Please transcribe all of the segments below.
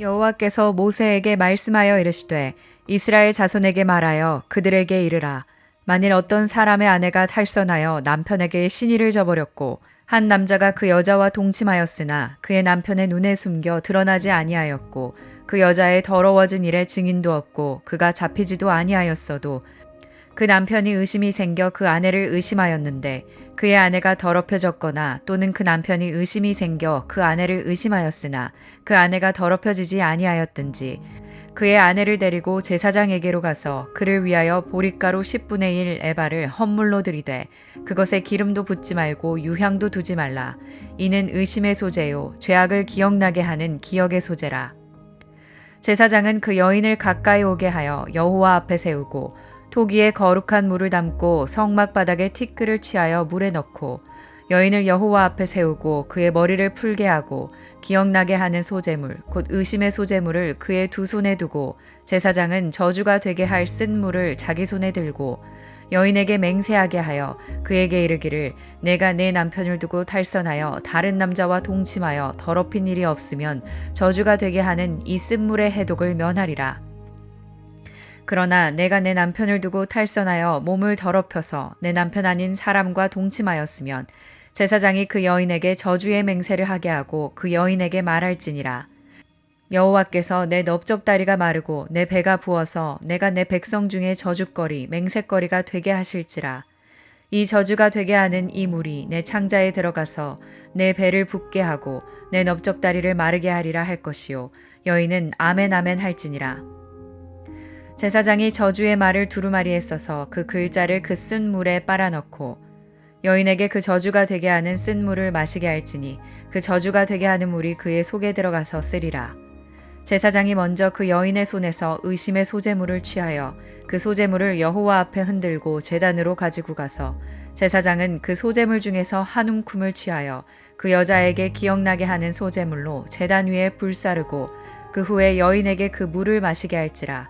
여호와께서 모세에게 말씀하여 이르시되 이스라엘 자손에게 말하여 그들에게 이르라. 만일 어떤 사람의 아내가 탈선하여 남편에게 신의를 저버렸고 한 남자가 그 여자와 동침하였으나 그의 남편의 눈에 숨겨 드러나지 아니하였고 그 여자의 더러워진 일에 증인도 없고 그가 잡히지도 아니하였어도 그 남편이 의심이 생겨 그 아내를 의심하였는데 그의 아내가 더럽혀졌거나 또는 그 남편이 의심이 생겨 그 아내를 의심하였으나 그 아내가 더럽혀지지 아니하였든지 그의 아내를 데리고 제사장에게로 가서 그를 위하여 보릿가루 10분의 1 에바를 헌물로 드리되 그것에 기름도 붓지 말고 유향도 두지 말라. 이는 의심의 소재요 죄악을 기억나게 하는 기억의 소재라. 제사장은 그 여인을 가까이 오게 하여 여호와 앞에 세우고 토기에 거룩한 물을 담고 성막 바닥에 티끌을 취하여 물에 넣고 여인을 여호와 앞에 세우고 그의 머리를 풀게 하고 기억나게 하는 소재물 곧 의심의 소재물을 그의 두 손에 두고 제사장은 저주가 되게 할 쓴 물을 자기 손에 들고 여인에게 맹세하게 하여 그에게 이르기를 내가 내 남편을 두고 탈선하여 다른 남자와 동침하여 더럽힌 일이 없으면 저주가 되게 하는 이 쓴 물의 해독을 면하리라. 그러나 내가 내 남편을 두고 탈선하여 몸을 더럽혀서 내 남편 아닌 사람과 동침하였으면 제사장이 그 여인에게 저주의 맹세를 하게 하고 그 여인에게 말할지니라. 여호와께서 내 넓적다리가 마르고 내 배가 부어서 내가 내 백성 중에 저주거리 맹세거리가 되게 하실지라. 이 저주가 되게 하는 이 물이 내 창자에 들어가서 내 배를 붓게 하고 내 넓적다리를 마르게 하리라 할 것이요 여인은 아멘 아멘 할지니라. 제사장이 저주의 말을 두루마리에 써서 그 글자를 그 쓴 물에 빨아넣고 여인에게 그 저주가 되게 하는 쓴 물을 마시게 할지니 그 저주가 되게 하는 물이 그의 속에 들어가서 쓰리라. 제사장이 먼저 그 여인의 손에서 의심의 소재물을 취하여 그 소재물을 여호와 앞에 흔들고 제단으로 가지고 가서 제사장은 그 소재물 중에서 한 움큼을 취하여 그 여자에게 기억나게 하는 소재물로 제단 위에 불사르고 그 후에 여인에게 그 물을 마시게 할지라.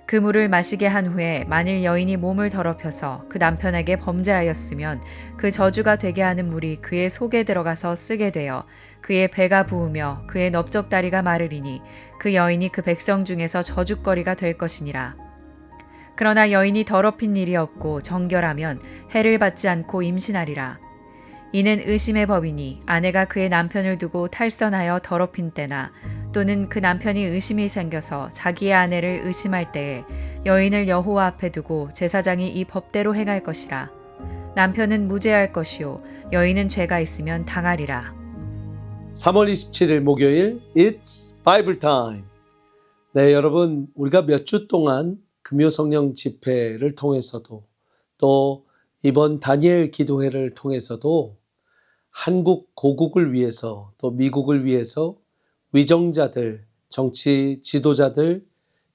그 물을 마시게 한 후에 만일 여인이 몸을 더럽혀서 그 남편에게 범죄하였으면 그 저주가 되게 하는 물이 그의 속에 들어가서 쓰게 되어 그의 배가 부으며 그의 넓적다리가 마르리니 그 여인이 그 백성 중에서 저주거리가 될 것이니라. 그러나 여인이 더럽힌 일이 없고 정결하면 해를 받지 않고 임신하리라. 이는 의심의 법이니 아내가 그의 남편을 두고 탈선하여 더럽힌 때나 또는 그 남편이 의심이 생겨서 자기의 아내를 의심할 때에 여인을 여호와 앞에 두고 제사장이 이 법대로 행할 것이라. 남편은 무죄할 것이요 여인은 죄가 있으면 당하리라. 3월 27일 목요일 It's Bible Time. 네, 여러분 우리가 몇 주 동안 금요 성령 집회를 통해서도 또 이번 다니엘 기도회를 통해서도 한국 고국을 위해서 또 미국을 위해서 위정자들, 정치 지도자들,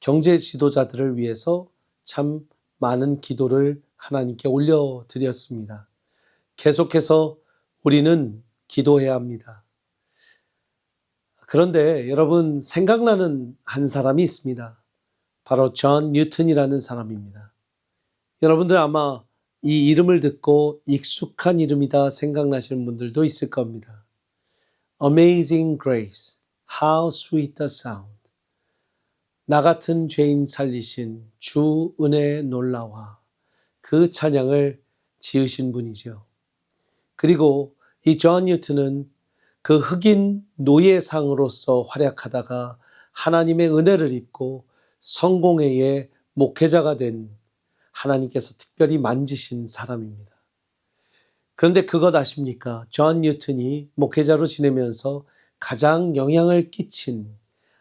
경제 지도자들을 위해서 참 많은 기도를 하나님께 올려드렸습니다. 계속해서 우리는 기도해야 합니다. 그런데 여러분 생각나는 한 사람이 있습니다. 바로 존 뉴턴이라는 사람입니다. 여러분들 아마 이 이름을 듣고 익숙한 이름이다 생각나시는 분들도 있을 겁니다. Amazing Grace, How Sweet the Sound. 나 같은 죄인 살리신 주 은혜의 놀라와 그 찬양을 지으신 분이죠. 그리고 이 존 뉴턴은 그 흑인 노예상으로서 활약하다가 하나님의 은혜를 입고 성공회의 목회자가 된 하나님께서 특별히 만지신 사람입니다. 그런데 그것 아십니까? 존 뉴턴이 목회자로 지내면서 가장 영향을 끼친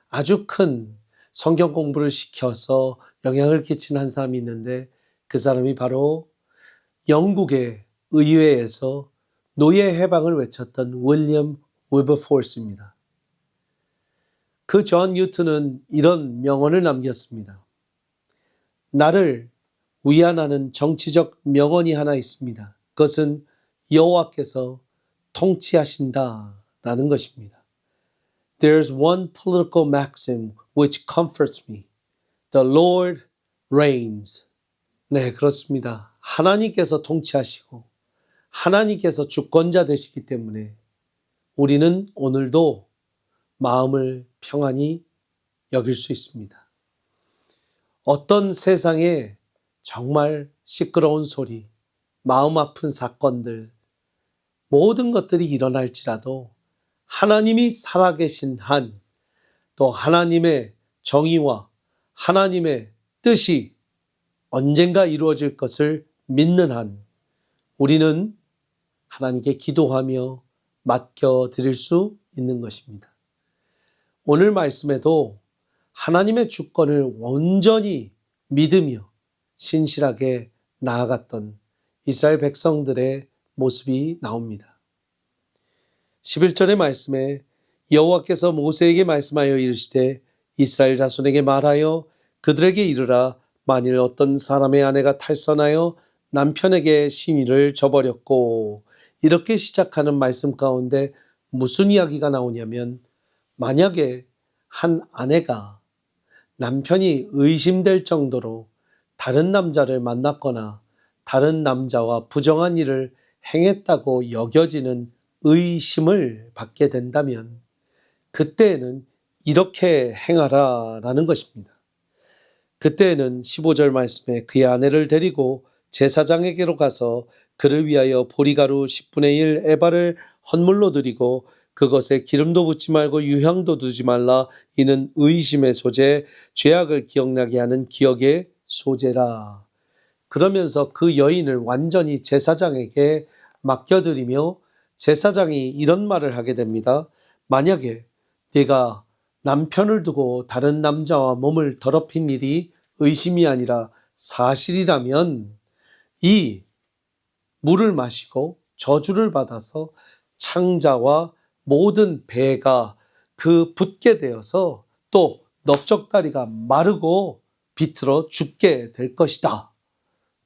아주 큰 성경 공부를 시켜서 영향을 끼친 한 사람이 있는데 그 사람이 바로 영국의 의회에서 노예 해방을 외쳤던 윌리엄 윌버포스입니다. 그 존 뉴턴은 이런 명언을 남겼습니다. 나를 위안하는 정치적 명언이 하나 있습니다. 그것은 여호와께서 통치하신다라는 것입니다. There's one political maxim which comforts me. The Lord reigns. 네, 그렇습니다. 하나님께서 통치하시고 하나님께서 주권자 되시기 때문에 우리는 오늘도 마음을 평안히 여길 수 있습니다. 어떤 세상에 정말 시끄러운 소리, 마음 아픈 사건들, 모든 것들이 일어날지라도 하나님이 살아계신 한, 또 하나님의 정의와 하나님의 뜻이 언젠가 이루어질 것을 믿는 한, 우리는 하나님께 기도하며 맡겨드릴 수 있는 것입니다. 오늘 말씀에도 하나님의 주권을 온전히 믿으며 신실하게 나아갔던 이스라엘 백성들의 모습이 나옵니다. 11절의 말씀에 여호와께서 모세에게 말씀하여 이르시되 이스라엘 자손에게 말하여 그들에게 이르라 만일 어떤 사람의 아내가 탈선하여 남편에게 신의를 저버렸고, 이렇게 시작하는 말씀 가운데 무슨 이야기가 나오냐면, 만약에 한 아내가 남편이 의심될 정도로 다른 남자를 만났거나 다른 남자와 부정한 일을 행했다고 여겨지는 의심을 받게 된다면 그때에는 이렇게 행하라 라는 것입니다. 그때에는 15절 말씀에 그의 아내를 데리고 제사장에게로 가서 그를 위하여 보리가루 10분의 1 에바를 헌물로 드리고 그것에 기름도 붓지 말고 유향도 두지 말라. 이는 의심의 소재, 죄악을 기억나게 하는 기억의 소재라. 그러면서 그 여인을 완전히 제사장에게 맡겨드리며 제사장이 이런 말을 하게 됩니다. 만약에 네가 남편을 두고 다른 남자와 몸을 더럽힌 일이 의심이 아니라 사실이라면 이 물을 마시고 저주를 받아서 창자와 모든 배가 그 붓게 되어서 또 넓적다리가 마르고 비틀어 죽게 될 것이다.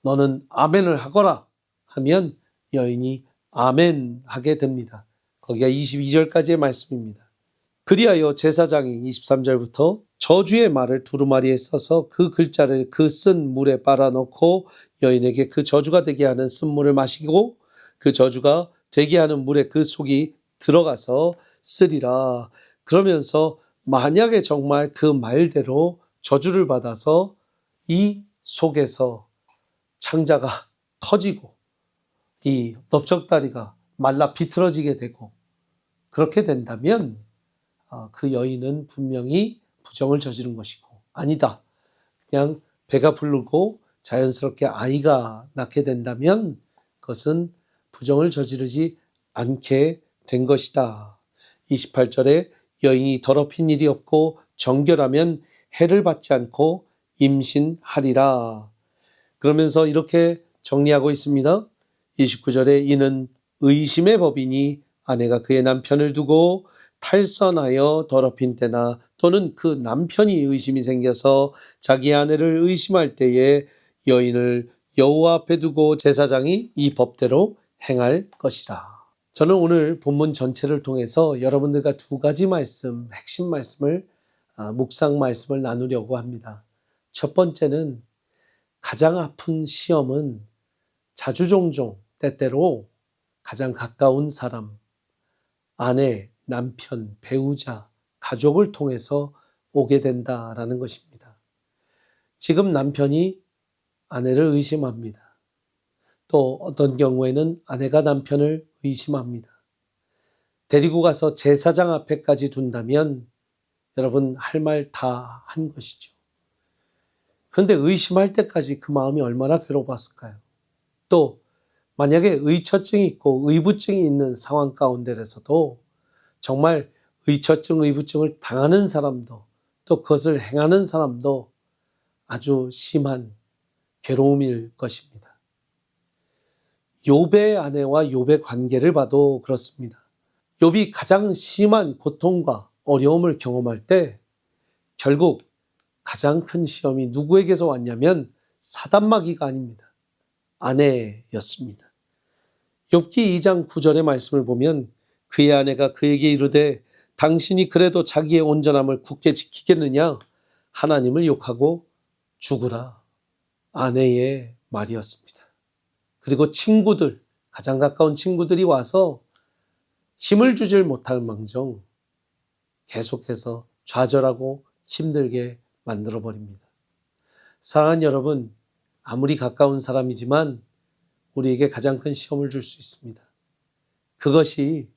너는 아멘을 하거라 하면 여인이 아멘 하게 됩니다. 거기가 22절까지의 말씀입니다. 그리하여 제사장이 23절부터 저주의 말을 두루마리에 써서 그 글자를 그 쓴 물에 빨아넣고 여인에게 그 저주가 되게 하는 쓴물을 마시고 그 저주가 되게 하는 물에 그 속이 들어가서 쓰리라. 그러면서 만약에 정말 그 말대로 저주를 받아서 이 속에서 창자가 터지고 이 넓적다리가 말라 비틀어지게 되고 그렇게 된다면 그 여인은 분명히 부정을 저지른 것이고, 아니다, 그냥 배가 부르고 자연스럽게 아이가 낳게 된다면 그것은 부정을 저지르지 않게 된 것이다. 28절에 여인이 더럽힌 일이 없고 정결하면 해를 받지 않고 임신하리라. 그러면서 이렇게 정리하고 있습니다. 29절에 이는 의심의 법이니 아내가 그의 남편을 두고 탈선하여 더럽힌 때나 또는 그 남편이 의심이 생겨서 자기 아내를 의심할 때에 여인을 여호와 앞에 두고 제사장이 이 법대로 행할 것이라. 저는 오늘 본문 전체를 통해서 여러분들과 두 가지 말씀, 핵심 말씀을, 묵상 말씀을 나누려고 합니다. 첫 번째는 가장 아픈 시험은 자주종종 때때로 가장 가까운 사람, 아내, 남편, 배우자, 가족을 통해서 오게 된다라는 것입니다. 지금 남편이 아내를 의심합니다. 또 어떤 경우에는 아내가 남편을 의심합니다. 데리고 가서 제사장 앞에까지 둔다면 여러분 할 말 다 한 것이죠. 그런데 의심할 때까지 그 마음이 얼마나 괴로웠을까요? 또 만약에 의처증이 있고 의부증이 있는 상황 가운데에서도 정말 의처증, 의부증을 당하는 사람도 또 그것을 행하는 사람도 아주 심한 괴로움일 것입니다. 욥의 아내와 욥의 관계를 봐도 그렇습니다. 욥이 가장 심한 고통과 어려움을 경험할 때 결국 가장 큰 시험이 누구에게서 왔냐면 사단마귀가 아닙니다. 아내였습니다. 욥기 2장 9절의 말씀을 보면 그의 아내가 그에게 이르되 당신이 그래도 자기의 온전함을 굳게 지키겠느냐? 하나님을 욕하고 죽으라. 아내의 말이었습니다. 그리고 친구들, 가장 가까운 친구들이 와서 힘을 주질 못할 망정 계속해서 좌절하고 힘들게 만들어버립니다. 사랑하는 여러분, 아무리 가까운 사람이지만 우리에게 가장 큰 시험을 줄 수 있습니다. 그것이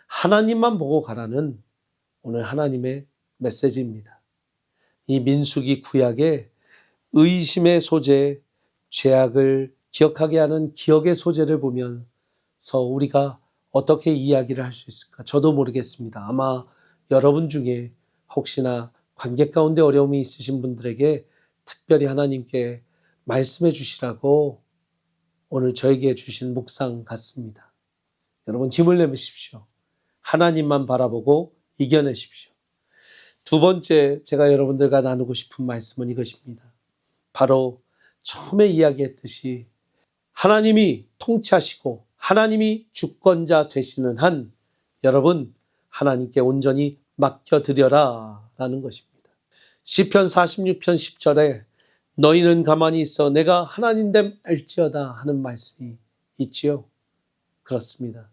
하나님만 보고 가라는 오늘 하나님의 메시지입니다. 이 민수기 구약의 의심의 소재, 죄악을 기억하게 하는 기억의 소재를 보면서 우리가 어떻게 이야기를 할 수 있을까? 저도 모르겠습니다. 아마 여러분 중에 혹시나 관계 가운데 어려움이 있으신 분들에게 특별히 하나님께 말씀해 주시라고 오늘 저에게 주신 묵상 같습니다. 여러분 힘을 내보십시오. 하나님만 바라보고 이겨내십시오. 두 번째 제가 여러분들과 나누고 싶은 말씀은 이것입니다. 바로 처음에 이야기했듯이 하나님이 통치하시고 하나님이 주권자 되시는 한 여러분 하나님께 온전히 맡겨드려라 라는 것입니다. 시편 46편 10절에 너희는 가만히 있어 내가 하나님됨 알지어다 하는 말씀이 있지요. 그렇습니다.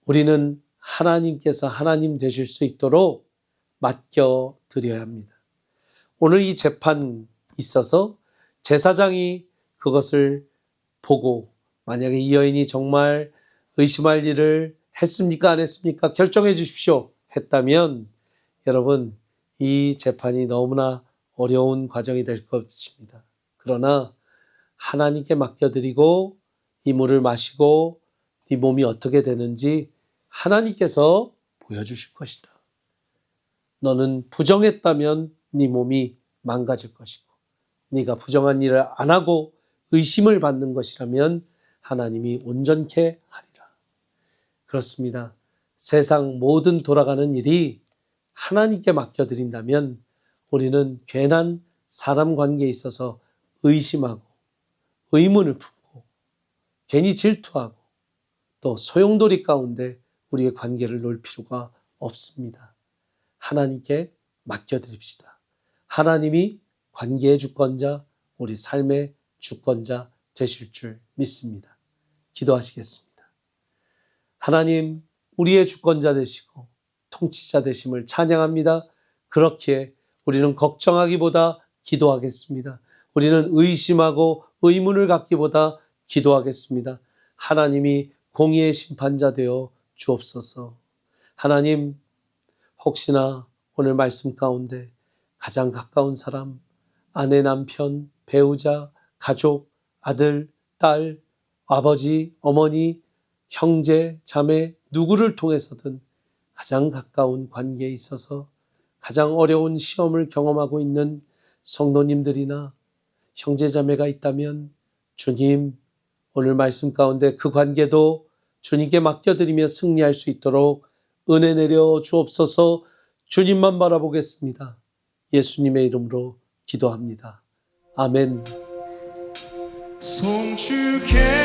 우리는 하나님께서 하나님 되실 수 있도록 맡겨드려야 합니다. 오늘 이 재판 있어서 제사장이 그것을 보고 만약에 이 여인이 정말 의심할 일을 했습니까? 안 했습니까? 결정해 주십시오. 했다면 여러분 이 재판이 너무나 어려운 과정이 될 것입니다. 그러나 하나님께 맡겨드리고 이 물을 마시고 네 몸이 어떻게 되는지 하나님께서 보여주실 것이다. 너는 부정했다면 네 몸이 망가질 것이고 네가 부정한 일을 안 하고 의심을 받는 것이라면 하나님이 온전케 하리라. 그렇습니다. 세상 모든 돌아가는 일이 하나님께 맡겨드린다면 우리는 괜한 사람 관계에 있어서 의심하고 의문을 품고 괜히 질투하고 또 소용돌이 가운데 우리의 관계를 놓을 필요가 없습니다. 하나님께 맡겨드립시다. 하나님이 관계의 주권자, 우리 삶의 주권자 되실 줄 믿습니다. 기도하시겠습니다. 하나님, 우리의 주권자 되시고 통치자 되심을 찬양합니다. 그렇기에 우리는 걱정하기보다 기도하겠습니다. 우리는 의심하고 의문을 갖기보다 기도하겠습니다. 하나님이 공의의 심판자 되어 주옵소서. 하나님, 혹시나 오늘 말씀 가운데 가장 가까운 사람, 아내, 남편, 배우자, 가족, 아들, 딸, 아버지, 어머니, 형제, 자매, 누구를 통해서든 가장 가까운 관계에 있어서 가장 어려운 시험을 경험하고 있는 성도님들이나 형제자매가 있다면 주님, 오늘 말씀 가운데 그 관계도 주님께 맡겨드리며 승리할 수 있도록 은혜 내려 주옵소서. 주님만 바라보겠습니다. 예수님의 이름으로 기도합니다. 아멘. 손 주께